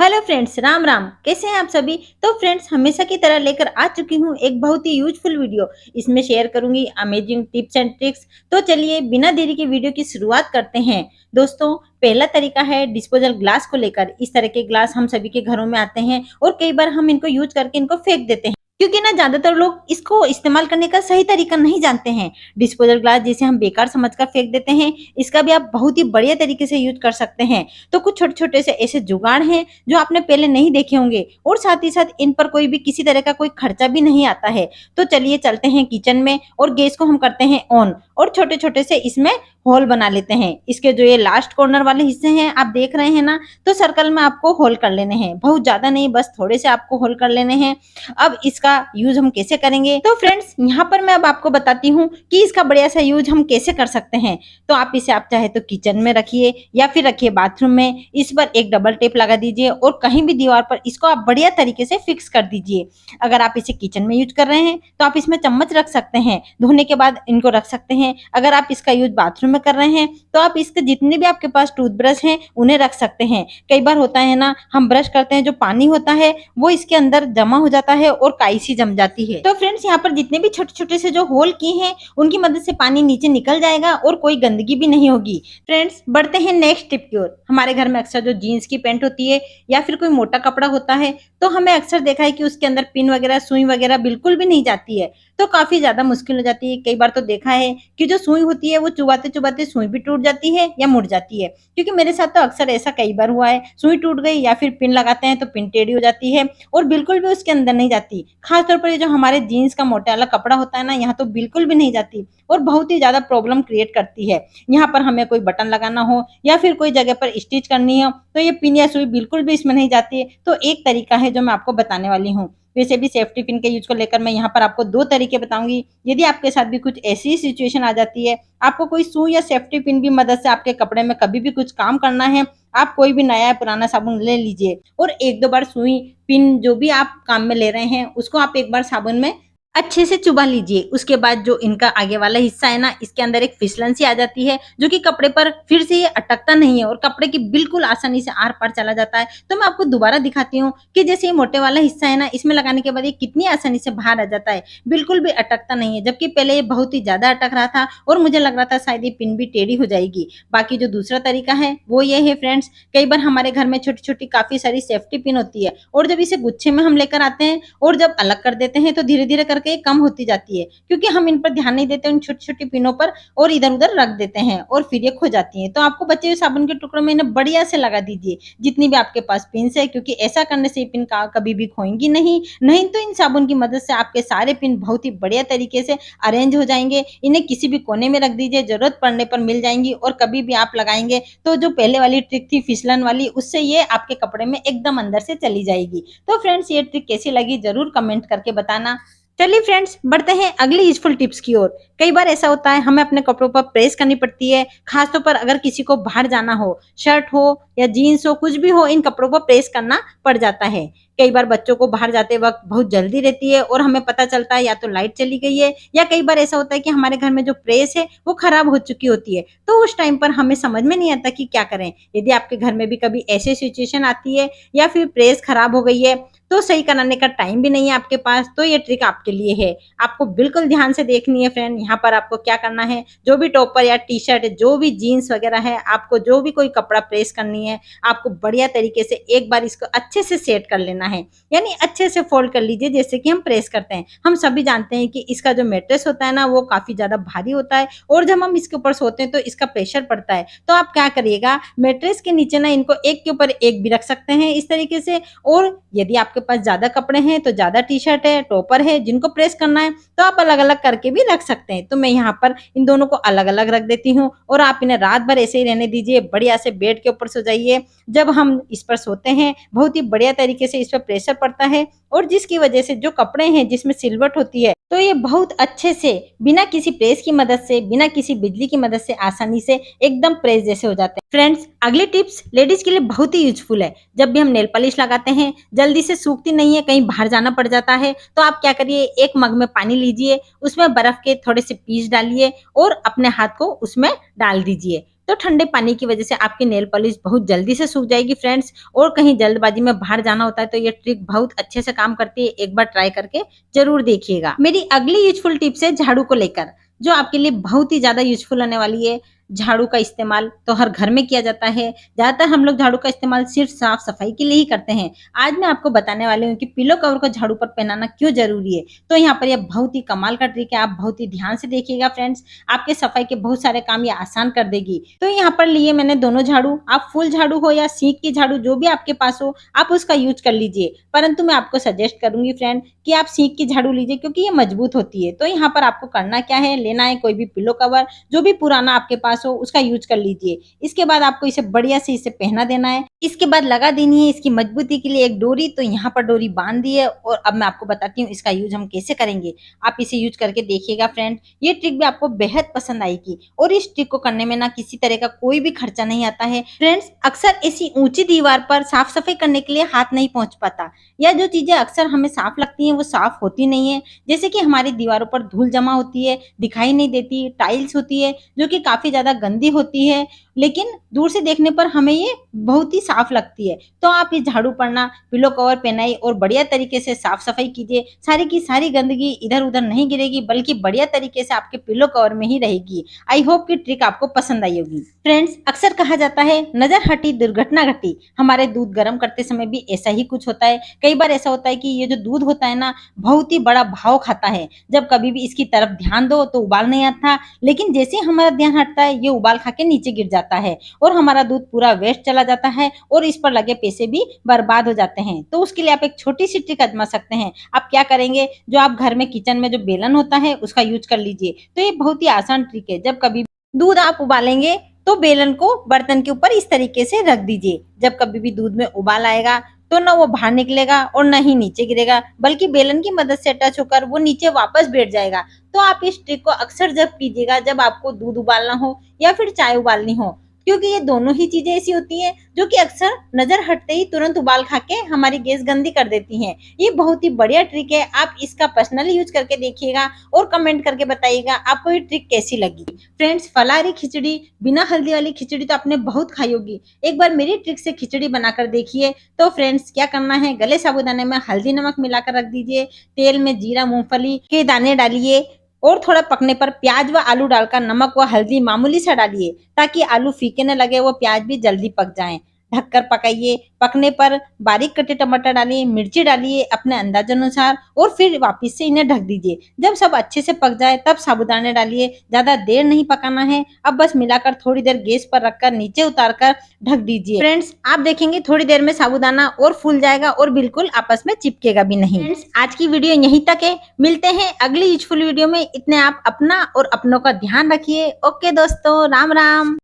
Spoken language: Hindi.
Hello friends, Ram Ram. कैसे हैं आप सभी। तो फ्रेंड्स, हमेशा की तरह लेकर आ चुकी हूँ एक बहुत ही यूजफुल वीडियो। इसमें शेयर करूंगी अमेजिंग टिप्स एंड ट्रिक्स। तो चलिए बिना देरी के वीडियो की शुरुआत करते हैं। दोस्तों, पहला तरीका है डिस्पोजल ग्लास को लेकर। इस तरह के ग्लास हम सभी के घरों में आते हैं और कई बार हम इनको यूज करके इनको फेंक देते हैं, क्योंकि ना ज्यादातर लोग इसको इस्तेमाल करने का सही तरीका नहीं जानते हैं। डिस्पोजल ग्लास जिसे हम बेकार समझकर फेंक देते हैं, इसका भी आप बहुत ही बढ़िया तरीके से यूज कर सकते हैं। तो कुछ छोटे छोटे से ऐसे जुगाड़ हैं जो आपने पहले नहीं देखे होंगे, और साथ ही साथ इन पर कोई भी किसी तरह का कोई खर्चा भी नहीं आता है। तो चलिए चलते हैं किचन में और गैस को हम करते हैं ऑन, और छोटे छोटे से इसमें होल बना लेते हैं। इसके जो ये लास्ट कॉर्नर वाले हिस्से हैं आप देख रहे हैं ना, तो सर्कल में आपको होल कर लेने हैं। बहुत ज्यादा नहीं, बस थोड़े से आपको होल कर लेने हैं। अब इसका यूज हम कैसे करेंगे, तो फ्रेंड्स यहाँ पर मैं अब आपको बताती हूँ कि इसका बढ़िया सा यूज हम कैसे कर सकते हैं। तो आप इसे आप चाहे तो किचन में रखिए या फिर रखिए बाथरूम में। इस पर एक डबल टेप लगा दीजिए और कहीं भी दीवार पर इसको आप बढ़िया तरीके से फिक्स कर दीजिए। अगर आप इसे किचन में यूज कर रहे हैं तो आप इसमें चम्मच रख सकते हैं, धोने के बाद इनको रख सकते हैं। अगर आप इसका यूज बाथरूम में कर रहे हैं तो आप इसके जितने भी आपके पास टूथब्रश हैं उन्हें रख सकते हैं। कई बार होता है ना, हम ब्रश करते हैं, जो पानी होता है वो इसके अंदर जमा हो जाता है और काई सी जम जाती है। तो फ्रेंड्स, यहाँ पर जितने भी छोटे छोटे से जो होल किए हैं उनकी मदद से पानी नीचे निकल जाएगा और कोई गंदगी भी नहीं होगी। फ्रेंड्स, बढ़ते हैं नेक्स्ट टिप की ओर। हमारे घर में अक्सर जो जीन्स की पैंट होती है या फिर कोई मोटा कपड़ा होता है, तो हमें अक्सर देखा है कि उसके अंदर पिन वगैरह सुई वगैरह बिल्कुल भी नहीं जाती है। तो काफी ज्यादा मुश्किल हो जाती है। कई बार तो देखा है कि जो सुई होती है वो चुबाते चुबाते सुई भी टूट जाती है या मुड़ जाती है। क्योंकि मेरे साथ तो अक्सर ऐसा कई बार हुआ है, सुई टूट गई या फिर पिन लगाते हैं तो पिन टेढ़ी हो जाती है और बिल्कुल भी उसके अंदर नहीं जाती। खासतौर पर ये जो हमारे जीन्स का मोटा वाला कपड़ा होता है ना, यहाँ तो बिल्कुल भी नहीं जाती और बहुत ही ज्यादा प्रॉब्लम क्रिएट करती है। यहाँ पर हमें कोई बटन लगाना हो या फिर कोई जगह पर स्टिच करनी हो तो ये पिन या सुई बिल्कुल भी इसमें नहीं जाती है। तो एक तरीका है जो मैं आपको बताने वाली हूँ। वैसे भी सेफ्टी पिन के यूज को लेकर मैं यहाँ पर आपको दो तरीके बताऊंगी। यदि आपके साथ भी कुछ ऐसी सिचुएशन आ जाती है, आपको कोई सुई या सेफ्टी पिन भी मदद से आपके कपड़े में कभी भी कुछ काम करना है, आप कोई भी नया या पुराना साबुन ले लीजिए और एक दो बार सुई पिन जो भी आप काम में ले रहे हैं उसको आप एक बार साबुन में अच्छे से चुबा लीजिए। उसके बाद जो इनका आगे वाला हिस्सा है ना, इसके अंदर एक फिसलन सी आ जाती है जो कि कपड़े पर फिर से ये अटकता नहीं है और कपड़े की बिल्कुल आसानी से आर पार चला जाता है। तो मैं आपको दोबारा दिखाती हूँ कि जैसे ये मोटे वाला हिस्सा है ना, इसमें लगाने के बाद ये कितनी आसानी से बाहर आ जाता है, बिल्कुल भी अटकता नहीं है। जबकि पहले ये बहुत ही ज्यादा अटक रहा था और मुझे लग रहा था शायद ये पिन भी टेढ़ी हो जाएगी। बाकी जो दूसरा तरीका है वो ये है फ्रेंड्स, कई बार हमारे घर में छोटी छोटी काफी सारी सेफ्टी पिन होती है और जब इसे गुच्छे में हम लेकर आते हैं और जब अलग कर देते हैं तो धीरे धीरे करके कम होती जाती है, क्योंकि हम इन पर ध्यान नहीं देते उन छोटी छोटी पिनों पर और इधर उधर रख देते हैं और फिर ये खो जाती हैं। तो आपको बचे हुए साबुन के टुकड़ों में इन्हें बढ़िया से लगा दीजिए जितनी भी आपके पास पिन है, क्योंकि ऐसा करने से पिन कभी भी खोएंगी नहीं तो इन साबुन की मदद से आपके सारे पिन बहुत ही बढ़िया तरीके से अरेंज हो जाएंगे। इन्हें किसी भी कोने में रख दीजिए, जरूरत पड़ने पर मिल जाएंगी और कभी भी आप लगाएंगे तो जो पहले वाली ट्रिक थी फिसलन वाली, उससे ये आपके कपड़े में एकदम अंदर से चली जाएगी। तो फ्रेंड्स, ये ट्रिक कैसी लगी जरूर कमेंट करके बताना। चलिए फ्रेंड्स, बढ़ते हैं अगली यूजफुल टिप्स की ओर। कई बार ऐसा होता है हमें अपने कपड़ों पर प्रेस करनी पड़ती है, खासतौर पर अगर किसी को बाहर जाना हो, शर्ट हो या जीन्स हो, कुछ भी हो, इन कपड़ों पर प्रेस करना पड़ जाता है। कई बार बच्चों को बाहर जाते वक्त बहुत जल्दी रहती है और हमें पता चलता है या तो लाइट चली गई है या कई बार ऐसा होता है कि हमारे घर में जो प्रेस है वो खराब हो चुकी होती है। तो उस टाइम पर हमें समझ में नहीं आता कि क्या करें। यदि आपके घर में भी कभी ऐसी सिचुएशन आती है या फिर प्रेस खराब हो गई है तो सही कराने का टाइम भी नहीं है आपके पास, तो ये ट्रिक आपके लिए है। आपको बिल्कुल ध्यान से देखनी है फ्रेंड। यहाँ पर आपको क्या करना है, जो भी टॉपर या टी शर्ट, जो भी जीन्स वगैरह है, आपको जो भी कोई कपड़ा प्रेस करनी है, आपको बढ़िया तरीके से एक बार इसको अच्छे से सेट कर लेना है, यानी अच्छे से फोल्ड कर लीजिए जैसे कि हम प्रेस करते हैं। हम सभी जानते हैं कि इसका जो मेट्रेस होता है ना वो काफी ज्यादा भारी होता है और जब हम इसके ऊपर सोते हैं तो इसका प्रेशर पड़ता है। तो आप क्या करिएगा, मेट्रेस के नीचे ना इनको एक के ऊपर एक भी रख सकते हैं इस तरीके से। और यदि आपके पास ज्यादा कपड़े हैं तो ज्यादा टी शर्ट है, टॉपर है जिनको प्रेस करना है तो आप अलग अलग करके भी रख सकते हैं। तो मैं यहाँ पर इन दोनों को अलग अलग रख देती हूँ और आप इन्हें रात भर ऐसे ही रहने दीजिए। बढ़िया से बेड के ऊपर सो जाइए। जब हम इस पर सोते हैं बहुत ही बढ़िया तरीके से इस पर प्रेशर पड़ता है और जिसकी वजह से जो कपड़े हैं जिसमें सिलवट होती है तो ये बहुत अच्छे से बिना किसी प्रेस की मदद से, बिना किसी बिजली की मदद से आसानी से एकदम प्रेस जैसे हो जाते हैं। फ्रेंड्स, अगली टिप्स लेडीज के लिए बहुत ही यूजफुल है। जब भी हम नेल पॉलिश लगाते हैं जल्दी से सूखती नहीं है, कहीं बाहर जाना पड़ जाता है, तो आप क्या करिए, एक मग में पानी लीजिए, उसमें बर्फ के थोड़े से पीस डालिए और अपने हाथ को उसमें डाल दीजिए। तो ठंडे पानी की वजह से आपकी नेल पॉलिश बहुत जल्दी से सूख जाएगी फ्रेंड्स। और कहीं जल्दबाजी में बाहर जाना होता है तो ये ट्रिक बहुत अच्छे से काम करती है, एक बार ट्राई करके जरूर देखिएगा। मेरी अगली यूजफुल टिप्स है झाड़ू को लेकर, जो आपके लिए बहुत ही ज्यादा यूजफुल होने वाली है। झाड़ू का इस्तेमाल तो हर घर में किया जाता है, ज्यादातर हम लोग झाड़ू का इस्तेमाल सिर्फ साफ सफाई के लिए ही करते हैं। आज मैं आपको बताने वाली हूँ कि पिलो कवर को झाड़ू पर पहनाना क्यों जरूरी है। तो यहाँ पर यह बहुत ही कमाल का ट्रिक है, आप बहुत ही ध्यान से देखिएगा फ्रेंड्स, आपके सफाई के बहुत सारे काम ये आसान कर देगी। तो यहाँ पर लिए मैंने दोनों झाड़ू, आप फुल झाड़ू हो या सीख की झाड़ू जो भी आपके पास हो आप उसका यूज कर लीजिए, परंतु मैं आपको सजेस्ट करूंगी फ्रेंड कि आप सीख की झाड़ू लीजिए क्योंकि ये मजबूत होती है। तो यहाँ पर आपको करना क्या है, लेना है कोई भी पिलो कवर जो भी पुराना आपके पास हो उसका यूज कर लीजिए। इसके बाद आपको इसे बढ़िया से इसे पहना देना है। इसके बाद लगा देनी है इसकी मजबूती के लिए एक डोरी, तो यहाँ पर डोरी बांध दी है और अब मैं आपको बताती हूँ इसका यूज हम कैसे करेंगे। आप इसे यूज करके देखिएगा फ्रेंड, ये ट्रिक भी आपको बेहद पसंद आएगी और इस ट्रिक को करने में ना किसी तरह का कोई भी खर्चा नहीं आता है फ्रेंड्स। अक्सर ऐसी ऊंची दीवार पर साफ सफाई करने के लिए हाथ नहीं पहुंच पाता, या जो चीजें अक्सर हमें साफ लगती हैं वो साफ होती नहीं है, जैसे कि हमारी दीवारों पर धूल जमा होती है, दिखाई नहीं देती, टाइल्स होती है जो कि काफी ज्यादा गंदी होती है, लेकिन दूर से देखने पर हमें ये बहुत ही साफ लगती है। तो आप इस झाड़ू पर ना पिलो कवर पहनाइए और बढ़िया तरीके से साफ सफाई कीजिए, सारी की सारी गंदगी इधर उधर नहीं गिरेगी बल्कि बढ़िया तरीके से आपके पिलो कवर में ही रहेगी। आई होप कि ट्रिक आपको पसंद आई होगी फ्रेंड्स। अक्सर कहा जाता है नजर हटी दुर्घटना घटी, हमारे दूध गर्म करते समय भी ऐसा ही कुछ होता है। कई बार ऐसा होता है कि ये जो दूध होता है ना बहुत ही बड़ा भाव खाता है, जब कभी भी इसकी तरफ ध्यान दो तो उबाल नहीं आता, लेकिन जैसे हमारा ध्यान हटता है ये उबाल खा के नीचे गिर जाता है और हमारा दूध पूरा वेस्ट चला जाता है और इस पर लगे पैसे भी बर्बाद हो जाते हैं। तो उसके लिए आप एक छोटी सी ट्रिक आजमा सकते हैं। आप क्या करेंगे, जो आप घर में किचन में जो बेलन होता है उसका यूज कर लीजिए। तो ये बहुत ही आसान ट्रिक है, जब कभी दूध आप उबालेंगे तो बेलन को बर्तन के ऊपर इस तरीके से रख दीजिए। जब कभी भी दूध में उबाल आएगा तो ना वो बाहर निकलेगा और ना ही नीचे गिरेगा, बल्कि बेलन की मदद से टच होकर वो नीचे वापस बैठ जाएगा। तो आप इस ट्रिक को अक्सर जब कीजिएगा जब आपको दूध उबालना हो या फिर चाय उबालनी हो, क्योंकि ये दोनों ही चीजें ऐसी होती हैं जो कि अक्सर नजर हटते ही तुरंत उबाल खा के हमारी गैस गंदी कर देती हैं। ये बहुत ही बढ़िया ट्रिक है, आप इसका पर्सनली यूज करके देखिएगा और कमेंट करके बताइएगा आपको ये ट्रिक कैसी लगी। फ्रेंड्स, फलाहारी खिचड़ी, बिना हल्दी वाली खिचड़ी तो आपने बहुत खाई होगी, एक बार मेरी ट्रिक से खिचड़ी बनाकर देखिए। तो फ्रेंड्स क्या करना है, गले साबुदाने में हल्दी नमक मिलाकर रख दीजिए, तेल में जीरा मूंगफली के दाने डालिए और थोड़ा पकने पर प्याज व आलू डालकर नमक व हल्दी मामूली सा डालिए ताकि आलू फीके न लगे, वो प्याज भी जल्दी पक जाएं। ढककर पकाइए, पकने पर बारीक कटे टमाटर डालिए, मिर्ची डालिए अपने अंदाज अनुसार और फिर वापस से इन्हें ढक दीजिए। जब सब अच्छे से पक जाए तब साबुदाने डालिए, ज्यादा देर नहीं पकाना है। अब बस मिलाकर थोड़ी देर गैस पर रखकर नीचे उतारकर ढक दीजिए। फ्रेंड्स आप देखेंगे थोड़ी देर में साबुदाना और फूल जाएगा और बिल्कुल आपस में चिपकेगा भी नहीं। फ्रेंड्स आज की वीडियो यहीं तक है, मिलते हैं अगली यूजफुल वीडियो में। इतने आप अपना और अपनों का ध्यान रखिए। ओके दोस्तों, राम राम।